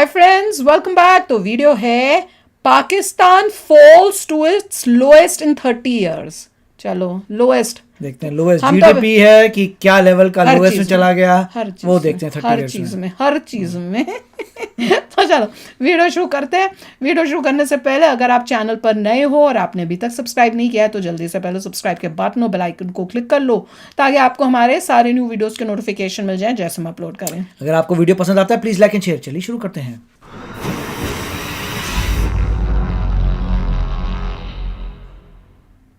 हाय friends, welcome back. तो video है Pakistan falls to its lowest in 30 years. चलो lowest देखते हैं लोएस्ट हम जीडीपी है कि क्या लेवल का हर लोएस्ट में चीज चला गया, हर चीज वो देखते हैं 30 हर इयर्स चीज में। में हर चीज में तो चलो वीडियो शुरू करते हैं। वीडियो शुरू करने से पहले अगर आप चैनल पर नए हो और आपने अभी तक सब्सक्राइब नहीं किया है तो जल्दी से पहले सब्सक्राइब के बटन और बेल आइकन को क्लिक कर लो ताकि आपको हमारे सारे न्यू वीडियोस के नोटिफिकेशन मिल जाए जैसे हम अपलोड करें। अगर आपको वीडियो पसंद आता है प्लीज लाइक एंड शेयर। चलिए शुरू करते हैं।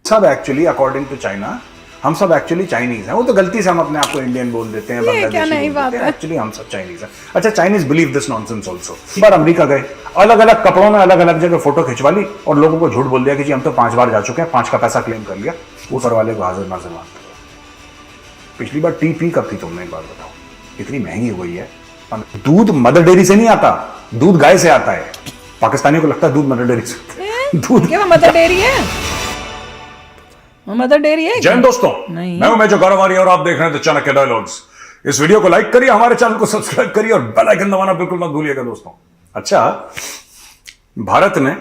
सब एक्चुअली अकॉर्डिंग टू चाइना हम सब एक्चुअली चाइनीज हैं। वो तो गलती से हम अपने आप को इंडियन बोल देते हैं, क्या बांग्लादेशी नई बोल बात देते हैं। है? एक्चुअली हम सब चाइनीज हैं। अच्छा, Chinese believe this nonsense also. Bar America गए, अलग अलग कपड़ों में अलग अलग जगह फोटो खिंचवा ली और लोगों को झूठ बोल दिया कि जी हम तो 5 बार जा चुके हैं, 5 का पैसा क्लेम कर लिया। ऊपर वाले को हाजिर नाजिर मानते हो। पिछली बार टी पी कब थी तुमने, एक बार बताओ? इतनी महंगी हो गई है। दूध मदर डेयरी से नहीं आता, दूध गाय से आता है। पाकिस्तानियों को लगता है दूध मदर डेयरी से। दूध क्या मदर डेयरी है? मदर डेयरी है? जय हिंद दोस्तों, नहीं। मैं हूं मेजर गौरवारी और आप देख रहे हैं द चाणक्य डायलॉग्स। इस वीडियो को लाइक करिए, हमारे चैनल को सब्सक्राइब करिए और बेल आइकन दबाना बिल्कुल मत भूलिएगा दोस्तों। अच्छा, भारत ने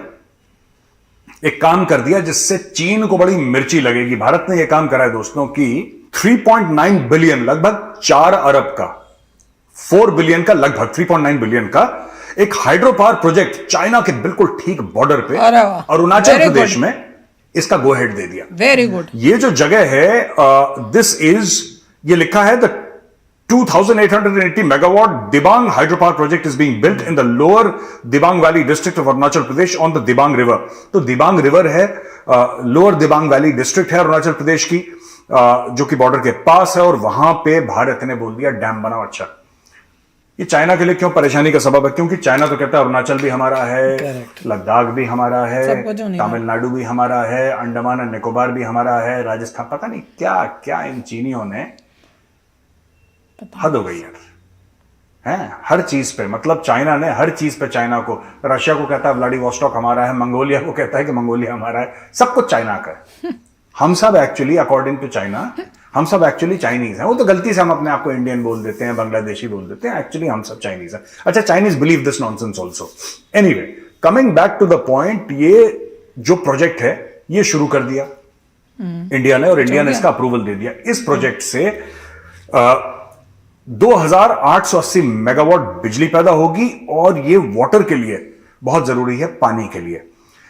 एक काम कर दिया जिससे चीन को बड़ी मिर्ची लगेगी। भारत ने यह काम करा है दोस्तों कि 3.9 बिलियन, लगभग 4 अरब का, 4 बिलियन का, लगभग 3.9 बिलियन का एक हाइड्रो पावर प्रोजेक्ट चाइना के बिल्कुल ठीक बॉर्डर पे अरुणाचल प्रदेश में इसका गो हेड दे दिया। Very good. ये जो जगह है दिस इज, ये लिखा है the 2880 megawatt Dibang hydro power project is being built in the lower Dibang valley district of Arunachal Pradesh on the Dibang river. तो दिबांग रिवर है, लोअर दिबांग वैली डिस्ट्रिक्ट है अरुणाचल प्रदेश की, जो कि बॉर्डर के पास है। और वहां पे भारत ने बोल दिया डैम बनाओ। अच्छा, ये चाइना के लिए क्यों परेशानी का सबब है? क्योंकि चाइना तो कहता है अरुणाचल भी हमारा है, लद्दाख भी हमारा है, तमिलनाडु भी हमारा है, अंडमान और निकोबार भी हमारा है, राजस्थान, पता नहीं क्या क्या इन चीनियों ने, हद हो गई यार। हैं हर चीज पे, मतलब चाइना ने हर चीज पे चाइना को, रशिया को कहता है व्लादिवोस्टॉक हमारा है, मंगोलिया को कहता है कि मंगोलिया हमारा है, सब कुछ चाइना का है। हम सब एक्चुअली अकॉर्डिंग टू चाइना हम सब एक्चुअली चाइनीज हैं। वो तो गलती से हम अपने आप को इंडियन बोल देते हैं, बांग्लादेशी बोल देते हैं। एक्चुअली हम सब चाइनीज हैं। अच्छा, Chinese believe this nonsense also. Anyway, coming back to the point, ये जो प्रोजेक्ट है ये शुरू कर दिया इंडिया ने, और इंडिया ने इसका अप्रूवल दे दिया। इस प्रोजेक्ट से 2880 मेगावाट बिजली पैदा होगी और ये वाटर के लिए बहुत जरूरी है, पानी के लिए।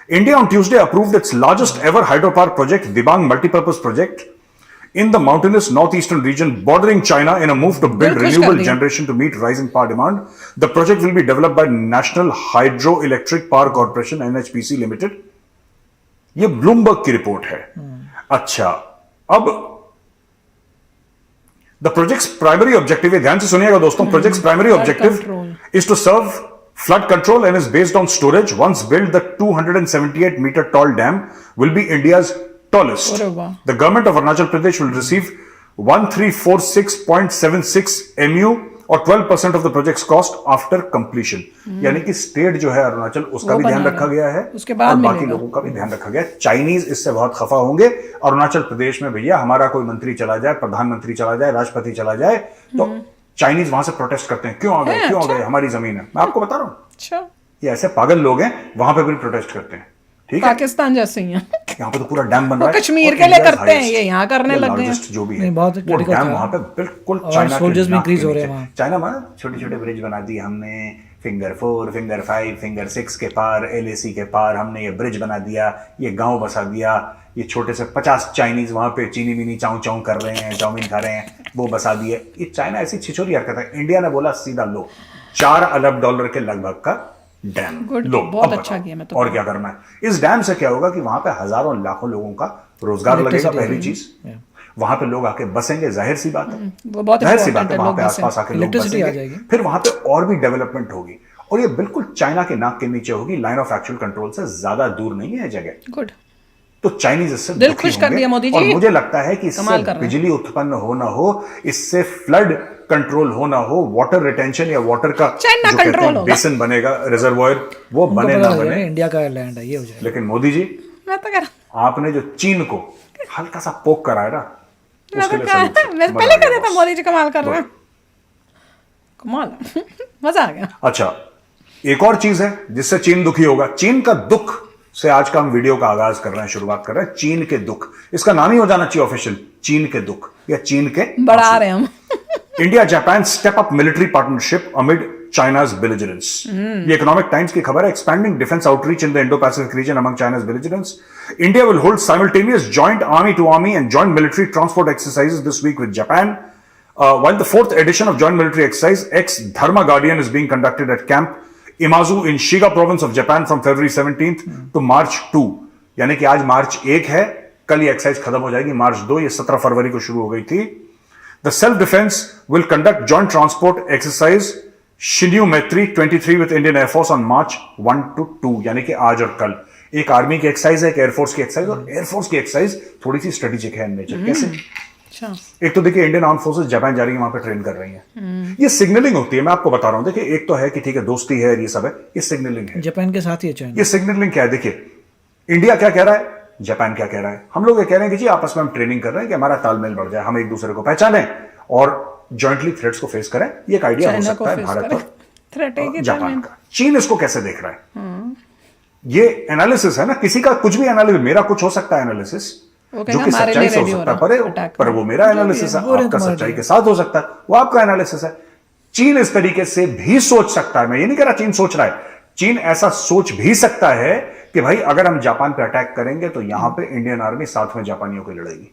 India on Tuesday approved its largest ever hydropower project, Dibang Multipurpose Project, in the mountainous northeastern region bordering China in a move to build renewable generation to meet rising power demand. The project will be developed by National Hydroelectric Power Corporation (NHPC) Limited. ये Bloomberg की report है। अच्छा, अब the project's primary objective, ध्यान से सुनिएगा दोस्तों, project's primary objective is to serve flood control and is based on storage. Once built, the 278-meter tall dam will be India's tallest. The government of Arunachal Pradesh will receive 1346.76 MU or 12% of the project's cost after completion. यानी कि state जो है अरुणाचल, उसका भी ध्यान रखा गया है और बाकी लोगों का भी ध्यान रखा गया है। चाइनीज इससे बहुत खफा होंगे। अरुणाचल प्रदेश में भैया हमारा कोई मंत्री चला जाए, प्रधानमंत्री चला जाए, राष्ट्रपति चला जाए, तो चाइनीज वहां से प्रोटेस्ट करते हैं, क्यों आ गए, क्यों आ गए, हमारी जमीन है। मैं आपको बता रहा हूं, अच्छा, ये ऐसे पागल लोग हैं, वहां पे भी प्रोटेस्ट करते हैं। ठीक है, पाकिस्तान जैसे ही हैं। यहाँ पे तो पूरा डैम बन रहा है, कश्मीर के लिए करते हैं, ये यहाँ करने लग गए हैं। जो भी है बहुत वो डैम वहां पे बिल्कुल चाइना सोल्जर्स भी इंक्रीज हो रहे हैं। चाइना में छोटे छोटे ब्रिज बना दिए हमने, फिंगर 4, फिंगर 5, फिंगर 6 के पार, LAC के पार हमने ये ब्रिज बना दिया, ये गांव बसा दिया। ये छोटे से 50 चाइनीज वहां पे चीनी मीनी चाऊ चाऊ कर रहे हैं, चाउमीन खा रहे हैं, वो बसा दिए। ये चाइना ऐसी छिछोरी हरकत है। इंडिया ने बोला सीधा लो, $4 अरब के लगभग का डैम लो, बहुत अच्छा किया। मैं तो और क्या करना है इस डैम से? क्या होगा कि वहां पे हजारों लाखों लोगों का रोजगार लगेगा। पहली चीज, वहां पे लोग आके बसेंगे, जाहिर सी बात है, वो बहुत जाहिर सी बात है, वहां पे आसपास आके लोग बसेंगे। फिर वहां पे और भी डेवलपमेंट होगी और ये बिल्कुल चाइना के नाक के नीचे होगी, लाइन ऑफ एक्चुअल कंट्रोल से ज्यादा दूर नहीं है जगह। गुड। तो चाइनीज इससे दिल खुश कर दिया मोदी जी। और मुझे लगता है कि इससे बिजली उत्पन्न हो ना हो, इससे फ्लड कंट्रोल हो ना हो, वाटर रिटेंशन या वाटर का जो कहते हैं बेसिन बनेगा, रिजर्वॉयर, वो बने ना बने, इंडिया का लैंड है, ये हो जाए। लेकिन मोदी जी, मैं तो कर आपने जो चीन को हल्का सा पोक कराया ना, उसके लिए मैं पहले कर देता। मोदी जी कमाल कर रहे हैं, कमाल। मजा आ गया। अच्छा, एक और चीज है जिससे चीन दुखी होगा, चीन का दुख से आज का हम वीडियो का आगाज कर रहे हैं, शुरुआत कर रहे हैं। चीन के दुख, इसका नाम ही हो जाना चाहिए ऑफिशियल, चीन के दुख या चीन के बढ़ा रहे हैं हम। India Japan step up military partnership amid China's belligerence. ये इकोनॉमिक टाइम्स की खबर है। Expanding defence outreach in the Indo Pacific region among China's belligerence, India will hold simultaneous joint army to army and joint military transport exercises this week with Japan. While the fourth edition of joint military exercise X Dharma Guardian is being conducted at Camp Imazu in Shiga province of Japan from February 17th to March 2. यानी कि आज मार्च 1 है, कल ये exercise खत्म हो जाएगी मार्च 2, ये 17 फरवरी को शुरू हो गई थी. The self defense will conduct joint transport exercise Shinyu Maitri 23 with Indian Air Force on March 1 to 2, यानी कि आज और कल. एक आर्मी की एक्सरसाइज है, एक एयरफोर्स की एक्सरसाइज, और एयरफोर्स की एक्सरसाइज थोड़ी सी स्ट्रेटेजिक है इन नेचर. कैसे? अच्छा, एक तो देखिए इंडियन आर्म फोर्सेस जापान जा रही है, वहां पे ट्रेन कर रही है. ये सिग्नलिंग होती है, मैं आपको बता रहा हूं. देखिए एक तो है कि ठीक है दोस्ती है, ये सब है, ये सिग्नलिंग है. जापान के साथ ही है चाइना. ये सिग्नलिंग क्या है? देखिए इंडिया क्या कह रहा है, जापान क्या कह रहा है. हम लोग ये कह रहे हैं कि जी आपस में हम ट्रेनिंग कर रहे हैं कि हमारा तालमेल बढ़ जाए, हम एक दूसरे को पहचानें और जॉइंटली थ्रेट्स को फेस करें. ये एक आइडिया हो चाइना को सकता है फेस भारत करें. थ्रेट है और कि जापान का. चीन इसको कैसे देख रहा है? ये एनालिसिस है ना, किसी का कुछ भी एनालिसिस, मेरा कुछ हो सकता है एनालिसिस वो जो कहना कि हमारे सच्चाई लिए से हो ready हो सकता रहा है, है attack पर वो मेरा एनालिसिस है, आपका सच्चाई के साथ हो सकता है, वो आपका एनालिसिस है. चीन इस तरीके से भी सोच सकता है. मैं ये नहीं कह रहा चीन सोच रहा है, चीन ऐसा सोच भी सकता है कि भाई अगर हम जापान पे अटैक करेंगे तो यहां पे इंडियन आर्मी साथ में जापानियों की लड़ेगी.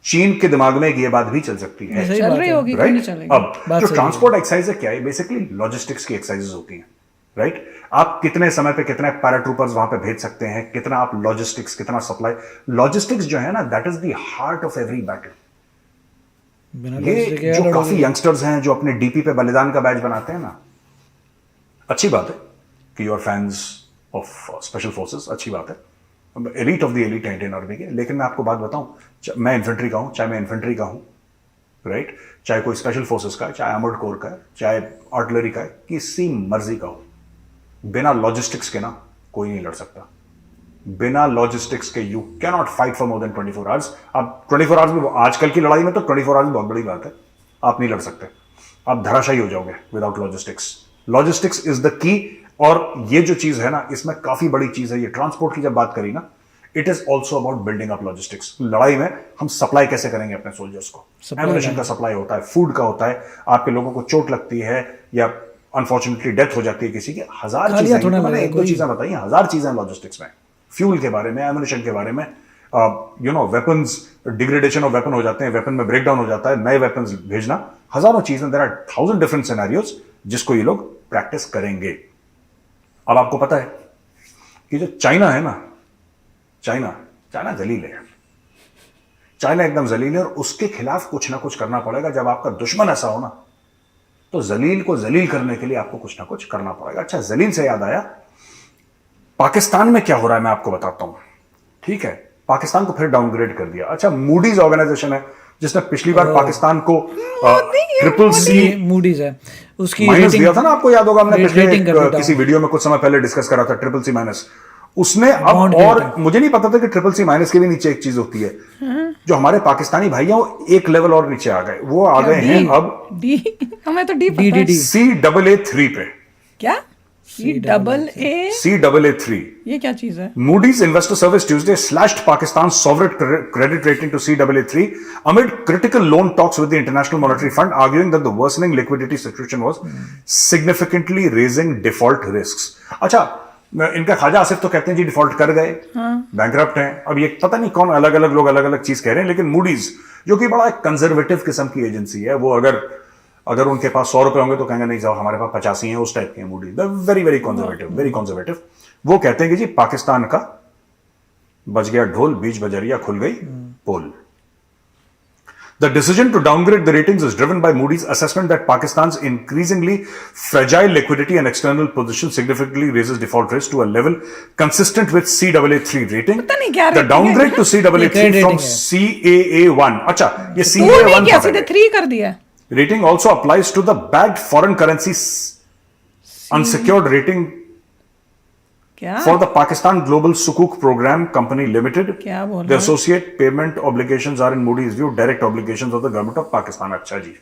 चीन के दिमाग में ये बात भी चल सकती है. सही चल बात रही है. होगी, क्यों नहीं राइट. चलेगी. अब बात जो सही ट्रांसपोर्ट एक्सरसाइज है क्या है, बेसिकली लॉजिस्टिक्स की एक्सरसाइजेस होती हैं. राइट. आप कितने समय पे कितने पैराट्रूपर्स वहां पे भेज सकते हैं, कितना आप लॉजिस्टिक्स, कितना सप्लाई. लॉजिस्टिक्स जो है ना, that is the heart of every battle. बिना ये logistics के जो लड़ोगे. काफी यंगस्टर्स हैं जो अपने डीपी पे बलिदान का बैज बनाते हैं ना, अच्छी बात है कि you are fans of special forces, अच्छी बात है. एलीट ऑफ द एलीट है इंडियन आर्मी के. लेकिन मैं आपको बात बताऊं, मैं इन्फेंट्री का हूं, चाहे मैं इन्फेंट्री का हूं, राइट, चाहे कोई स्पेशल फोर्सेस का है, चाहे आर्मर्ड कोर का है, चाहे आर्टिलरी का है, किसी मर्जी का हो, बिना लॉजिस्टिक्स के ना कोई नहीं लड़ सकता. बिना लॉजिस्टिक्स के you can not fight for more than 24 hours. अब 24 आवर्स में, आजकल की लड़ाई में तो 24 आवर्स बहुत बड़ी बात है, आप नहीं लड़ सकते, आप धराशायी हो जाओगे without logistics. Logistics is the key. और ये जो चीज है ना, इसमें काफी बड़ी चीज है. ये ट्रांसपोर्ट की जब बात करी ना, it is also about building up logistics. लड़ाई में हम सप्लाई कैसे करेंगे अपने सोल्जर्स को. एमुनिशन का सप्लाई होता है, फूड का होता है, आपके लोगों को चोट लगती है या अनफॉर्चुनेटली डेथ हो जाती है किसी की, हजार खालियां चीजें. थोड़ा तो मैंने लगे एक दो कोई. चीजें बताई, हजार चीजें लॉजिस्टिक्स में. फ्यूल के बारे में, एमुनिशन के बारे में, you know weapons, degradation of weapon हो जाते हैं, वेपन में ब्रेकडाउन हो जाता है, नए वेपन्स भेजना, हजारों चीजें. देयर आर 1000 डिफरेंट सिनेरियोज जिसको ये लोग प्रैक्टिस करेंगे. अब आपको पता है कि जो चाइना है ना, चाइना जलील है. चाइना एकदम जलील है और उसके खिलाफ कुछ ना कुछ करना पड़ेगा. जब आपका दुश्मन ऐसा हो ना, तो जलील को जलील करने के लिए आपको कुछ ना कुछ करना पड़ेगा. अच्छा, जलील से याद आया, पाकिस्तान में क्या हो रहा है मैं आपको बताता हूं. ठीक है, पाकिस्तान को फिर डाउनग्रेड कर दिया. अच्छा, मूडीज ऑर्गेनाइजेशन है जिसने पिछली बार पाकिस्तान को ट्रिपल सी मूडीज है, उसकी माइनस rating- दिया था ना, आपको याद होगा, हमने पिछले rating कर दी किसी वीडियो में कुछ समय पहले डिस्कस करा था. ट्रिपल सी माइनस उसने अब, Bond दिया और था. मुझे नहीं पता था कि ट्रिपल सी माइनस के भी नीचे एक चीज होती है. जो हमारे पाकिस्तानी भाई हैं वो एक लेवल और नीचे आ गए. वो आ गए हैं अब डी. हमें तो डी पता है. DDD. CAA3 पे. क्या CAA? CAA3. ये क्या चीज है? Moody's Investor Service Tuesday slashed Pakistan's sovereign credit rating to CAA3 amid critical loan talks with the International Monetary Fund, arguing that the worsening liquidity situation was significantly raising default risks. अच्छा, इनका ख्वाजा आसिफ तो कहते हैं जी default कर गए, bankrupt हैं. अब ये पता नहीं कौन अलग अलग लोग अलग अलग चीज कह रहे हैं, लेकिन मूडीज जो कि बड़ा कंजर्वेटिव किस्म की एजेंसी है, वो अगर उनके पास 100 रुपए होंगे तो कहेंगे नहीं जाओ हमारे पास 85 हैं, उस टाइप के मूडीज. Very very conservative. वो कहते हैं कि जी पाकिस्तान का बज गया ढोल, बीच बजरिया, खुल गई पोल. The decision to downgrade the ratings is driven by Moody's assessment that Pakistan's increasingly fragile liquidity and external position significantly raises default risk to a level consistent with CAA3 rating. पता नहीं क्या The rating downgrade to CAA3 rating from है. CAA1. अच्छा, ये तो नहीं CAA1 किया, था सीधे पहले. 3 कर दिया. Rating also applies to the backed foreign currency unsecured rating क्या? for the Pakistan Global Sukuk Program Company Limited. क्या बोल The रहे हो? associate payment obligations are in Moody's view direct obligations of the government of Pakistan. अच्छा जी,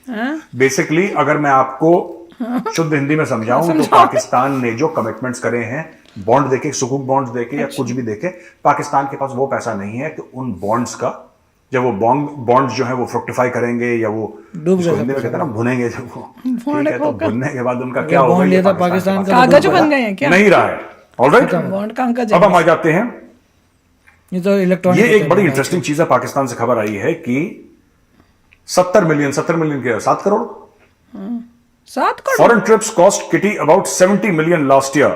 हाँ? Basically अगर मैं आपको शुद्ध हिंदी में समझाऊं तो पाकिस्तान ने जो कमिटमेंट्स करे हैं बॉन्ड देके, सुकूक बॉन्ड देके या कुछ भी देके, पाकिस्तान के पास वो पैसा नहीं है कि उन बॉन्ड्स का, जब वो बॉन्ड जो है वो फ्रुक्टिफाई करेंगे या वो डूब उसको गए हिंदी में कहते हैं ना भुनेंगे, जब वो ठीक है तो होगा। भुनने के बाद उनका क्या होगा, बॉन्ड ये लिया था पाकिस्तान पाकिस्तान के का, पास कागज बन गए हैं क्या? नहीं रहा है। ऑलराइट, बॉन्ड कागज अब हम आ जाते हैं, ये तो इलेक्ट्रॉनिक, ये एक बड़ी इंटरेस्टिंग चीज है, पाकिस्तान से खबर आई है कि 70 मिलियन के 7 crore 7 crore foreign trips cost kitty about 70 million last year.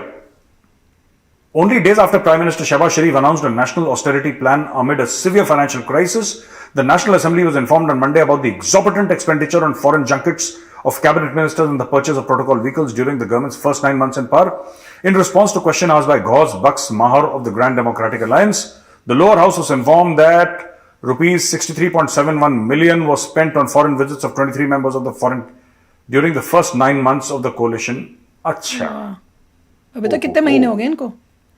Only days after Prime Minister Shehbaz Sharif announced a national austerity plan amid a severe financial crisis, the National Assembly was informed on Monday about the exorbitant expenditure on foreign junkets of cabinet ministers and the purchase of protocol vehicles during the government's first 9 months in power. In response to question asked by Ghaus Bucks Mahar of the Grand Democratic Alliance, the lower house was informed that rupees 63.71 million was spent on foreign visits of 23 members of the foreign during the first 9 months of the coalition. अच्छा, अभी तो कितने महीने हो गए इनको?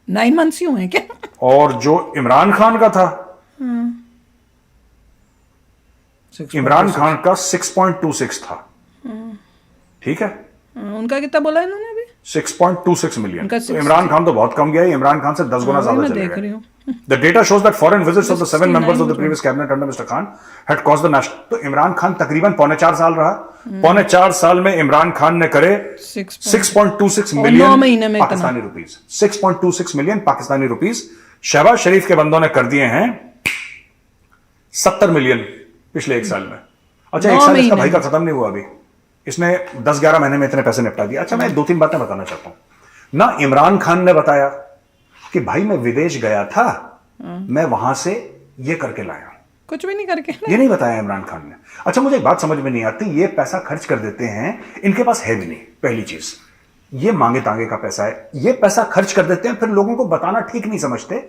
9 months ही हुए हैं क्या? और जो इमरान खान का था, इमरान खान का 6.26 था, ठीक है, उनका कितना बोला इन्होंने अभी? 6.26 मिलियन। उनका तो इमरान खान तो बहुत कम गया है, इमरान खान से 10 गुना ज्यादा मैं चले देख रही गए। हूँ। The data shows that foreign visits of the 7 members of the 69 previous cabinet under Mr. Khan had caused the national. तो इमरान खान तकरीबन 4.25 साल रहा, 4.25 साल में इमरान खान ने करे 6.26 और 9 मिलियन महीने में इतना। Pakistani rupees, 6.26 million Pakistani rupees. Shahbaz Sharif के बंदों ने कर दिए हैं 70 मिलियन पिछले 1 साल में। अच्छा, 1 साल इसका भाई का खत्म नहीं हुआ अभी, इसने 10-11 महीने में इतने पैसे निपटा दिए। अच्छा, मैं 2-3 बातें बताना चाहता हूं ना। इमरान खान ने बताया कि भाई मैं विदेश गया था, मैं वहां से ये करके लाया, कुछ भी नहीं करके ये नहीं बताया इमरान खान ने। अच्छा, मुझे एक बात समझ में नहीं आती, ये पैसा खर्च कर देते हैं, इनके पास है भी नहीं, पहली चीज ये मांगे तांगे का पैसा है, ये पैसा खर्च कर देते हैं, फिर लोगों को बताना ठीक नहीं समझते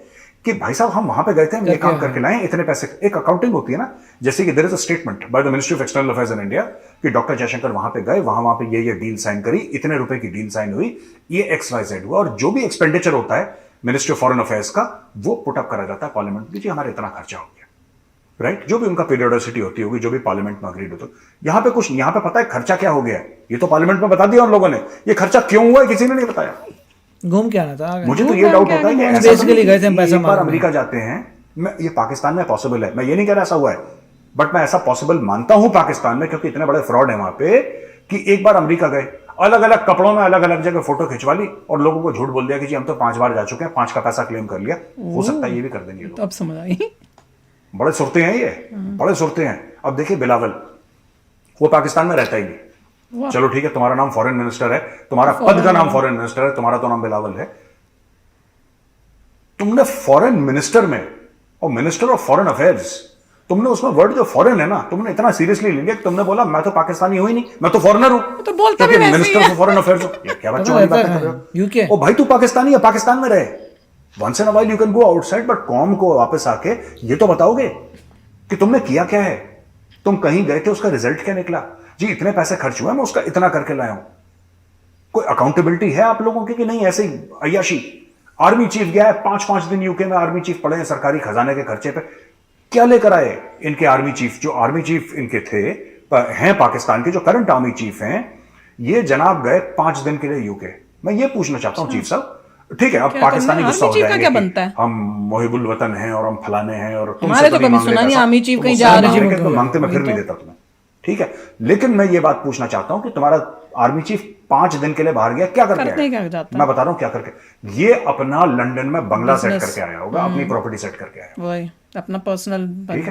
कि भाई साहब हम वहां पे गए थे, हम ये काम करके लाए, इतने पैसे। एक अकाउंटिंग होती है ना, जैसे कि there is a statement by the ministry of external affairs in India कि डॉक्टर जयशंकर वहां पे गए, वहां पे ये डील साइन करी, इतने रुपए की डील साइन हुई, ये XYZ हुआ, और जो भी एक्सपेंडिचर होता है मिनिस्ट्री ऑफ फॉरेन अफेयर्स का, वो पुटअप करा जाता है पार्लियामेंट में, जी हमारा इतना खर्चा हो गया, राइट? जो भी उनका पीरियोडिसिटी होती होगी, जो भी पार्लियामेंट में अग्रीड होता है, यहां पे कुछ, यहां पे पता है खर्चा क्या हो गया है, ये तो पार्लियामेंट में बता दिया उन लोगों ने, ये खर्चा क्यों हुआ है किसी ने नहीं बताया। घूम के आना था, आ गए। मुझे तो ये डाउट होता है कि ऐसा तो बेसिकली नहीं गए थे हम कि पैसा एक बार मांगने। अमेरिका जाते हैं, ये पाकिस्तान में पॉसिबल है, मैं ये नहीं कह रहा ऐसा हुआ है, बट मैं ऐसा पॉसिबल मानता हूं पाकिस्तान में, क्योंकि इतने बड़े फ्रॉड है वहां पे कि एक बार अमेरिका गए, अलग अलग कपड़ों में अलग अलग जगह फोटो खिंचवा ली और लोगों को झूठ बोल दिया कि जी हम तो 5 बार जा चुके हैं, 5 का पैसा क्लेम कर लिया। हो सकता है ये भी कर देंगे लोग, तो अब समझ आई। बड़े सुरते हैं ये, बड़े सुरते हैं। अब देखिए बिलावल, वो पाकिस्तान में रहता ही नहीं, चलो ठीक है, तुम्हारा नाम फॉरेन मिनिस्टर है, तुम्हारा पद का नाम फॉरेन मिनिस्टर है, तुम्हारा तो नाम बिलावल है, तुमने फॉरेन मिनिस्टर में और मिनिस्टर ऑफ फॉरेन अफेयर्स, तुमने उसमें वर्ड जो फॉरेन है ना, तुमने इतना सीरियसली ले लिया कि तुमने बोला मैं तो पाकिस्तानी हूं ही नहीं, मैं तो फॉरेनर हूं, तो बोलता भी वैसे ही मिनिस्टर है। ऑफ फॉरेन अफेयर्स हो। ये क्या बच्चों वाली बातें कर रहे हो? यूके ओ भाई तू पाकिस्तानी है, पाकिस्तान में रहे, once in a while you can go outside, but कॉम को वापस आके ये तो बताओगे कि तुमने किया क्या है, तुम कहीं गए थे, उसका रिजल्ट क्या निकला, जी इतने पैसे खर्च हुए, मैं उसका इतना करके लाया हूं। कोई अकाउंटेबिलिटी है आप लोगों की कि नहीं? ऐसे ही अय्याशी। आर्मी चीफ गया है 5-5 दिन यूके में, आर्मी चीफ पड़े हैं सरकारी खजाने के खर्चे पे, क्या लेकर आए इनके आर्मी चीफ? जो आर्मी चीफ इनके थे हैं पाकिस्तान के, जो करंट आर्मी चीफ हैं, ये जनाब गए 5 दिन के लिए यूके। मैं ये पूछना चाहता हूं चीफ साहब, ठीक है, अब क्या पाकिस्तानी करना? गुस्सा हो आर्मी चीफ का जाएंगे क्या कि बनता है? हम मोहिबुल वतन हैं और हम फलाने हैं और तुमसे हमारे तो नहीं कभी मांगने सुना का नहीं ऐसा। आर्मी चीफ तो कहीं मुझसे जा रहे मांगने हैं। के तो मांगते मैं फिर वही नहीं तो। देता तुम्हें, ठीक है, लेकिन मैं ये बात पूछना चाहता हूं कि तुम्हारा आर्मी चीफ 5 दिन के लिए बाहर गया, क्या करके करते आया? क्या जाता है? मैं बता रहा हूं क्या करके, ये अपना लंदन में बंगला सेट Business। करके आया होगा, अपनी प्रॉपर्टी सेट करके आया। वही अपना पर्सनल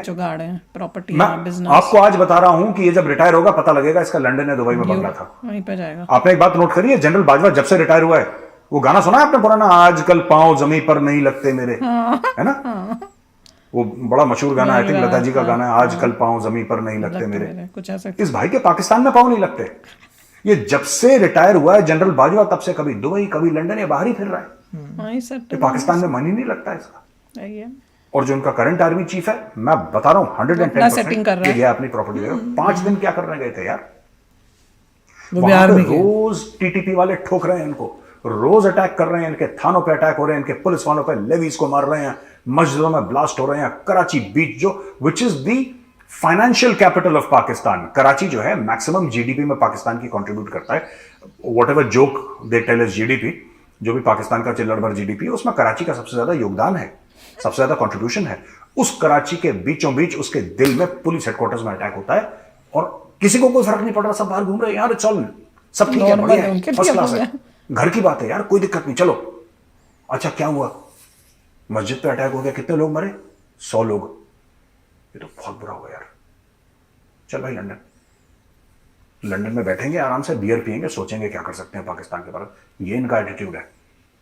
जुगाड़ है, प्रॉपर्टी मैं बिजनेस, आपको आज बता रहा हूं कि ये जब रिटायर होगा पता लगेगा इसका लंदन या दुबई में बंगला था। वहीं पे जाएगा। आपने एक बात नोट करी है, जनरल बाजवा जब से रिटायर हुआ है, वो गाना सुना है आपने पुराना, आजकल पांव जमीन पर नहीं लगते मेरे, है ना? वो बड़ा मशहूर गाना, आई थिंक लता जी का गाना है, आजकल पांव जमीन पर नहीं लगते मेरे। कुछ ऐसा। इस भाई के पाकिस्तान में पांव नहीं लगते। ये जब से रिटायर हुआ है जनरल बाजवा, तब से कभी दुबई कभी लंदन या बाहर ही फिर रहा है। वहीं सब ये पाकिस्तान में मन ही नहीं लगता इसका। सही है। और जो उनका करंट आर्मी चीफ है, मैं बता रहा हूं 110% setting कर रहा है। गया अपनी प्रॉपर्टी में। 5 दिन क्या करने गए थे यार? वो भी वहां पे आर्मी के। रोज टीटीपी वाले ठोक रहे हैं इनको, रोज अटैक कर रहे हैं, इनके थानों पे अटैक हो रहे हैं, इनके पुलिस वालों पे लेवीज को मार रहे हैं, मस्जिदों में ब्लास्ट हो रहे हैं। कराची बीच जो which is the financial capital of Pakistan, Karachi जो है मैक्सिमम जीडीपी में पाकिस्तान की कंट्रीब्यूट करता है। Whatever joke they tell is GDP, जो भी पाकिस्तान का चिल्लड़ भर जीडीपी है उसमें कराची का सबसे ज्यादा योगदान है, सबसे ज्यादा कंट्रीब्यूशन है। उस कराची के बीचों बीच उसके दिल में पुलिस हेडक्वार्टर्स में अटैक होता है और किसी को कोई फर्क नहीं पड़ रहा, सब बाहर घूम रहे हैं यार, चल सब ठीक है, Normal बढ़िया है, है, उनके फर्स्ट लिए क्लास हो है, घर की बात है यार, कोई दिक्कत नहीं, चलो। अच्छा क्या हुआ, मस्जिद पे अटैक हो गया, कितने लोग मरे, 100 लोग। ये तो बहुत बुरा हुआ यार। चल भाई लंदन में बैठेंगे आराम से, बियर पियेंगे, सोचेंगे क्या कर सकते हैं पाकिस्तान के बारे में। ये इनका एटीट्यूड है।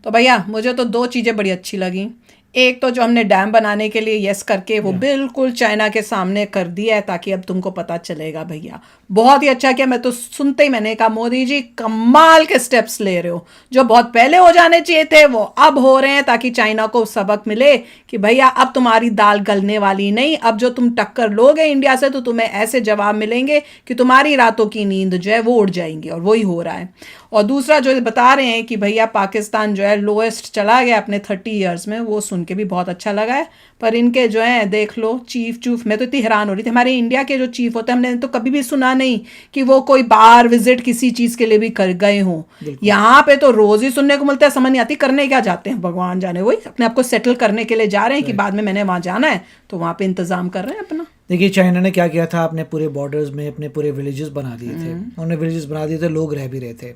तो भैया मुझे तो 2 चीज़ें बड़ी अच्छी लगी। एक तो जो हमने डैम बनाने के लिए यस करके वो बिल्कुल चाइना के सामने कर दिया है, ताकि अब तुमको पता चलेगा भैया। बहुत ही अच्छा किया। मैं तो सुनते ही मैंने कहा मोदी जी कमाल के स्टेप्स ले रहे हो, जो बहुत पहले हो जाने चाहिए थे वो अब हो रहे हैं, ताकि चाइना को सबक मिले कि भैया अब तुम्हारी दाल गलने वाली नहीं। अब जो तुम टक्कर लोगे इंडिया से तो तुम्हें ऐसे जवाब मिलेंगे कि तुम्हारी रातों की नींद जो है वो उड़ जाएंगी, और वही हो रहा है। और दूसरा जो बता रहे हैं कि भैया पाकिस्तान जो है लोएस्ट चला गया अपने 30 ईयर्स में, वो सुन के भी बहुत अच्छा लगा है। पर इनके जो है देख लो चीफ, मैं तो इतनी हैरान हो रही थी। हमारे इंडिया के जो चीफ होते हैं हमने तो कभी भी सुना नहीं कि वो कोई बाहर विजिट किसी चीज़ के लिए भी कर गए हों। यहाँ पे तो रोज़ ही सुनने को मिलता है, समझ नहीं आती करने क्या जाते हैं, भगवान जाने, वही अपने आप को सेटल करने के लिए जा रहे हैं कि बाद में मैंने वहाँ जाना है तो वहाँ पे इंतज़ाम कर रहे हैं अपना। देखिए चाइना ने क्या किया था, अपने पूरे बॉर्डर्स में अपने पूरे विलेजेस बना दिए थे, उन्होंने विलेजेस बना दिए थे, लोग रह भी रहे थे।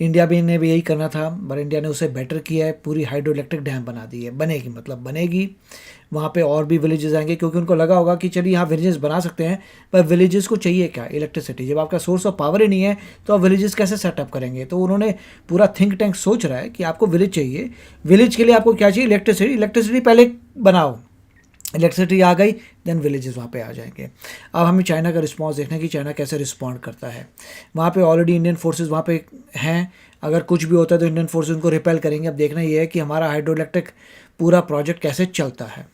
इंडिया भी ने भी यही करना था, पर इंडिया ने उसे बेटर किया है, पूरी हाइड्रो इलेक्ट्रिक डैम बना दी है, बनेगी मतलब बनेगी। वहाँ पे और भी विलेजेस आएंगे, क्योंकि उनको लगा होगा कि चलिए यहाँ विलेजेस बना सकते हैं, पर विलेजेस को चाहिए क्या, इलेक्ट्रिसिटी। जब आपका सोर्स ऑफ पावर ही नहीं है तो आप विलेजेस कैसे सेटअप करेंगे। तो उन्होंने पूरा थिंक टैंक सोच रहा है कि आपको विलेज चाहिए, विलेज के लिए आपको क्या चाहिए, इलेक्ट्रिसिटी। इलेक्ट्रिसिटी पहले बनाओ, इलेक्ट्रिसिटी आ गई देन विलेजेस वहाँ पे आ जाएंगे। अब हमें चाइना का रिस्पांस देखना है कि चाइना कैसे रिस्पॉन्ड करता है। वहाँ पे ऑलरेडी इंडियन फोर्सेस वहाँ पे हैं, अगर कुछ भी होता है तो इंडियन फोर्सेस उनको रिपेल करेंगे। अब देखना ये है कि हमारा हाइड्रो इलेक्ट्रिक पूरा प्रोजेक्ट कैसे चलता है।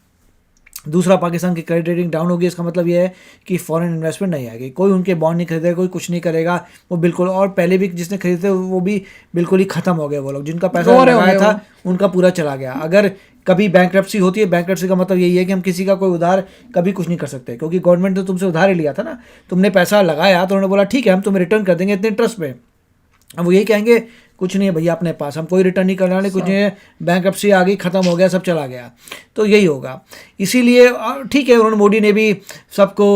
दूसरा, पाकिस्तान की क्रेडिट रेटिंग डाउन होगी, इसका मतलब ये है कि फॉरेन इन्वेस्टमेंट नहीं आएगी, कोई उनके बॉन्ड नहीं खरीदेगा, कोई कुछ नहीं करेगा, वो बिल्कुल। और पहले भी जिसने खरीदे थे वो भी बिल्कुल ही खत्म हो गए, वो लोग जिनका पैसा लगाया था उनका पूरा चला गया। अगर कभी बैंकरप्सी होती है, बैंकरप्सी का मतलब यही है कि हम किसी का कोई उधार कभी कुछ नहीं कर सकते, क्योंकि गवर्नमेंट ने तुमसे उधार ही लिया था ना, तुमने पैसा लगाया तो उन्होंने बोला ठीक है हम तुम्हें रिटर्न कर देंगे इतने इंटरेस्ट पे। अब वो यही कहेंगे कुछ नहीं है भैया अपने पास, हम कोई रिटर्न नहीं करने वाले, कुछ नहीं है, बैंकरप्सी आ गई, खत्म हो गया, सब चला गया। तो यही होगा। इसीलिए ठीक है, उन्होंने मोदी ने भी सबको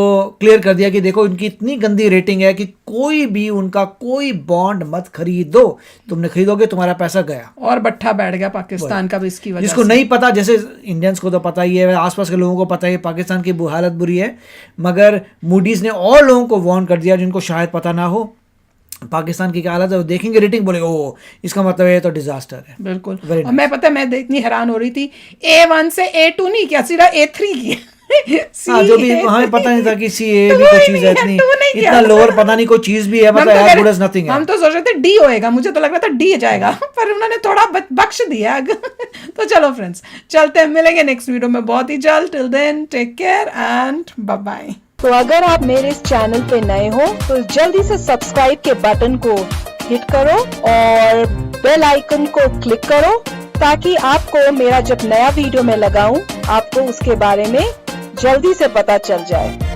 क्लियर कर दिया कि देखो इनकी इतनी गंदी रेटिंग है कि कोई भी उनका कोई बॉन्ड मत खरीदो, तुमने खरीदोगे तुम्हारा पैसा गया। और बट्ठा बैठ गया पाकिस्तान का भी इसकी वजह जिसको नहीं पता, जैसे इंडियंस को तो पता ही है, आसपास के लोगों को पता है पाकिस्तान की हालत बुरी है, मगर मूडीज ने और लोगों को वार्न कर दिया जिनको शायद पता ना हो पाकिस्तान की क्या हालत है। वो देखेंगे रेटिंग, बोले ओ इसका मतलब है तो डिजास्टर है। बिल्कुल। और मैं पता है मैं इतनी हैरान हो रही थी, A1 से A2 नहीं किया, सीधा A3 किया। हाँ, जो भी हमें पता नहीं था कि CA भी कोई चीज है, इतना लोअर पता नहीं कोई चीज भी है, मतलब यार गुड एज नथिंग है। हम तो सोच रहे थे D होएगा, मुझे तो लग रहा था D जाएगा, पर उन्होंने थोड़ा बख्श दिया। तो चलो फ्रेंड्स चलते हैं, मिलेंगे नेक्स्ट वीडियो में बहुत ही जल्द। Till then take care and bye bye. तो अगर आप मेरे इस चैनल पे नए हो तो जल्दी से सब्सक्राइब के बटन को हिट करो और बेल आइकन को क्लिक करो, ताकि आपको मेरा जब नया वीडियो मैं लगाऊं आपको उसके बारे में जल्दी से पता चल जाए।